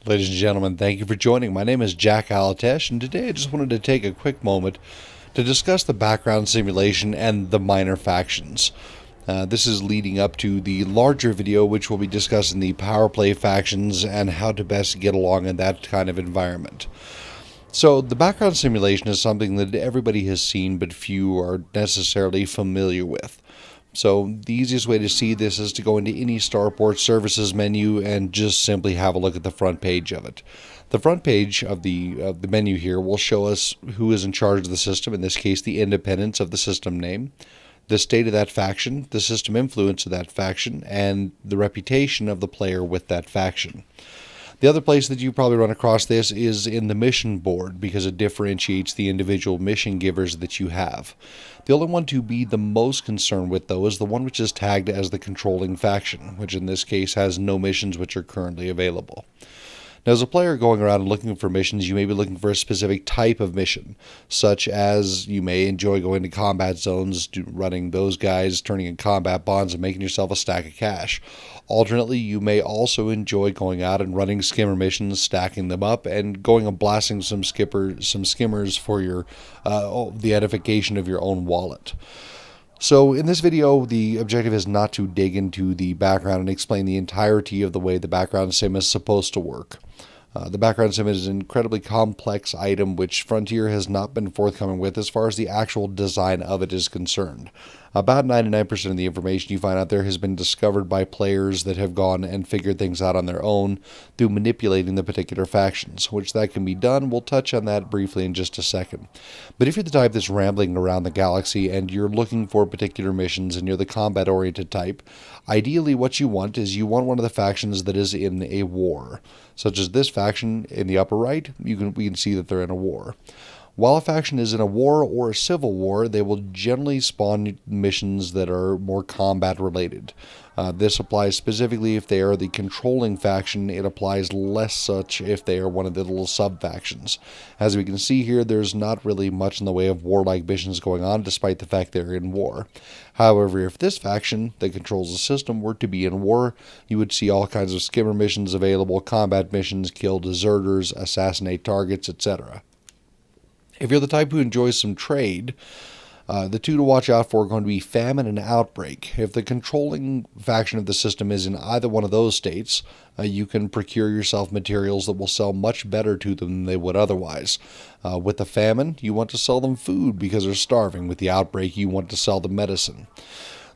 Ladies and gentlemen, thank you for joining. My name is Jack Alatesh, and today I just wanted to take a quick moment to discuss the background simulation and the minor factions. This is leading up to the larger video, which will be discussing the power play factions and how to best get along in that kind of environment. So, the background simulation is something that everybody has seen, but few are necessarily familiar with. So the easiest way to see this is to go into any Starport Services menu and just simply have a look at the front page of it. The front page of the menu here will show us who is in charge of the system, in this case the independence of the system name, the state of that faction, the system influence of that faction, and the reputation of the player with that faction. The other place that you probably run across this is in the mission board, because it differentiates the individual mission givers that you have. The only one to be the most concerned with, though, is the one which is tagged as the controlling faction, which in this case has no missions which are currently available. Now, as a player going around and looking for missions, you may be looking for a specific type of mission, such as you may enjoy going to combat zones, running those guys, turning in combat bonds, and making yourself a stack of cash. Alternately, you may also enjoy going out and running skimmer missions, stacking them up, and going and blasting some skimmers for your the edification of your own wallet. So in this video, the objective is not to dig into the background and explain the entirety of the way the background sim is supposed to work. The background sim is an incredibly complex item which Frontier has not been forthcoming with as far as the actual design of it is concerned. About 99% of the information you find out there has been discovered by players that have gone and figured things out on their own through manipulating the particular factions, which that can be done. We'll touch on that briefly in just a second. But if you're the type that's rambling around the galaxy and you're looking for particular missions and you're the combat-oriented type, ideally what you want is you want one of the factions that is in a war. Such as this faction in the upper right, we can see that they're in a war. While a faction is in a war or a civil war, they will generally spawn missions that are more combat related. This applies specifically if they are the controlling faction. It applies less such if they are one of the little sub-factions. As we can see here, there's not really much in the way of warlike missions going on, despite the fact they're in war. However, if this faction that controls the system were to be in war, you would see all kinds of skimmer missions available, combat missions, kill deserters, assassinate targets, etc. If you're the type who enjoys some trade, the two to watch out for are going to be Famine and Outbreak. If the controlling faction of the system is in either one of those states, you can procure yourself materials that will sell much better to them than they would otherwise. With the Famine, you want to sell them food because they're starving. With the Outbreak, you want to sell them medicine.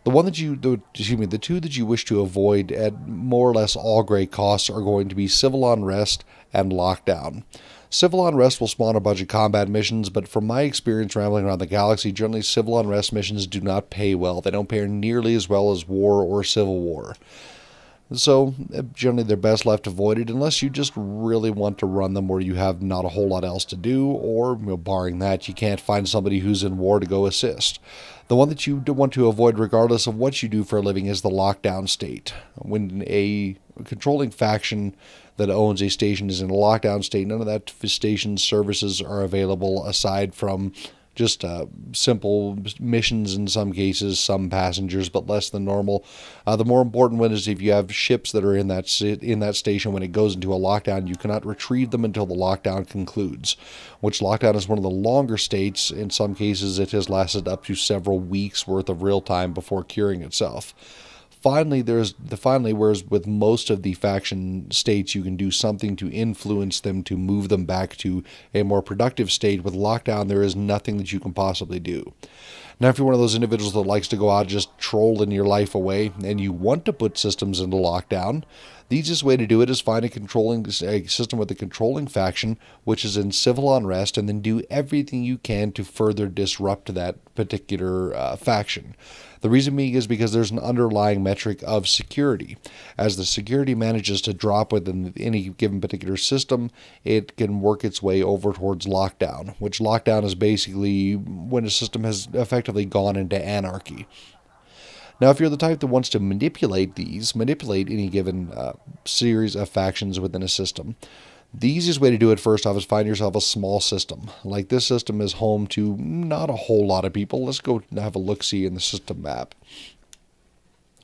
The two that you wish to avoid at more or less all great costs are going to be Civil Unrest and Lockdown. Civil Unrest will spawn a bunch of combat missions, but from my experience rambling around the galaxy, generally Civil Unrest missions do not pay well. They don't pay nearly as well as War or Civil War. So, generally they're best left avoided unless you just really want to run them where you have not a whole lot else to do, or, barring that, you can't find somebody who's in war to go assist. The one that you want to avoid regardless of what you do for a living is the lockdown state. When a controlling faction that owns a station is in a lockdown state, none of that station's services are available aside from just simple missions in some cases, some passengers, but less than normal. The more important one is if you have ships that are in that station when it goes into a lockdown, you cannot retrieve them until the lockdown concludes, which lockdown is one of the longer states. In some cases, it has lasted up to several weeks worth of real time before curing itself. Finally, whereas with most of the faction states, you can do something to influence them to move them back to a more productive state. With lockdown, there is nothing that you can possibly do. Now, if you're one of those individuals that likes to go out just trolling your life away and you want to put systems into lockdown, the easiest way to do it is find a system with a controlling faction, which is in civil unrest, and then do everything you can to further disrupt that particular faction. The reason being is because there's an underlying metric of security. As the security manages to drop within any given particular system, it can work its way over towards lockdown, which lockdown is basically when a system has effectively gone into anarchy. Now, if you're the type that wants to manipulate any given series of factions within a system, the easiest way to do it, first off, is find yourself a small system. Like this system is home to not a whole lot of people. Let's go have a look-see in the system map.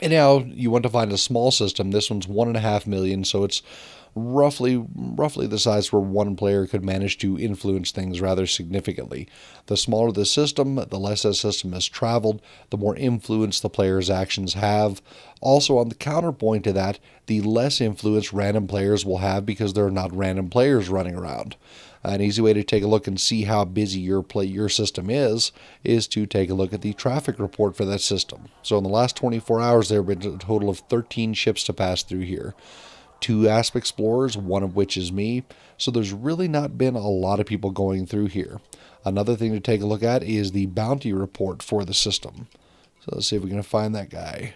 And now you want to find a small system. This one's 1.5 million, so it's roughly the size where one player could manage to influence things rather significantly. The smaller the system, the less that system has traveled, the more influence the player's actions have. Also, on the counterpoint to that, the less influence random players will have because there are not random players running around. An easy way to take a look and see how busy your system is to take a look at the traffic report for that system. So in the last 24 hours, there have been a total of 13 ships to pass through here. 2 Asp Explorers, one of which is me, so there's really not been a lot of people going through here. Another thing to take a look at is the bounty report for the system. So let's see if we can find that guy.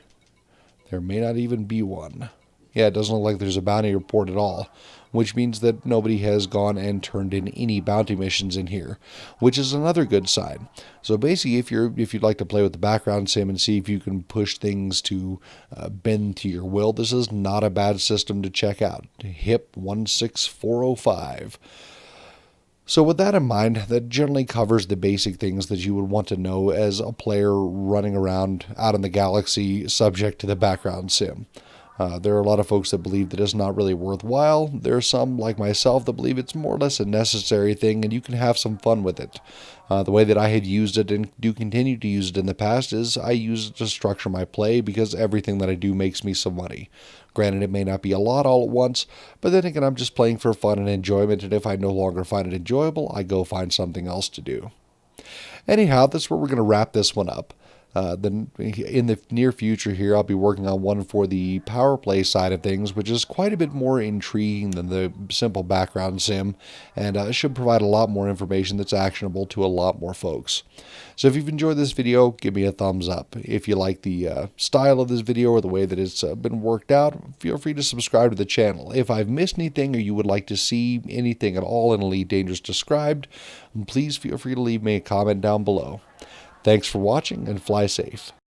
There may not even be one. Yeah, it doesn't look like there's a bounty report at all, which means that nobody has gone and turned in any bounty missions in here, which is another good sign. So basically, if you'd like to play with the background sim and see if you can push things to bend to your will, this is not a bad system to check out. HIP 16405. So with that in mind, that generally covers the basic things that you would want to know as a player running around out in the galaxy subject to the background sim. There are a lot of folks that believe that it's not really worthwhile. There are some, like myself, that believe it's more or less a necessary thing and you can have some fun with it. The way that I had used it and do continue to use it in the past is I use it to structure my play because everything that I do makes me some money. Granted, it may not be a lot all at once, but then again, I'm just playing for fun and enjoyment, and if I no longer find it enjoyable, I go find something else to do. Anyhow, that's where we're going to wrap this one up. Then in the near future here, I'll be working on one for the power play side of things, which is quite a bit more intriguing than the simple background sim, and should provide a lot more information that's actionable to a lot more folks. So if you've enjoyed this video, give me a thumbs up. If you like the style of this video or the way that it's been worked out, feel free to subscribe to the channel. If I've missed anything or you would like to see anything at all in Elite Dangerous described, please feel free to leave me a comment down below. Thanks for watching and fly safe.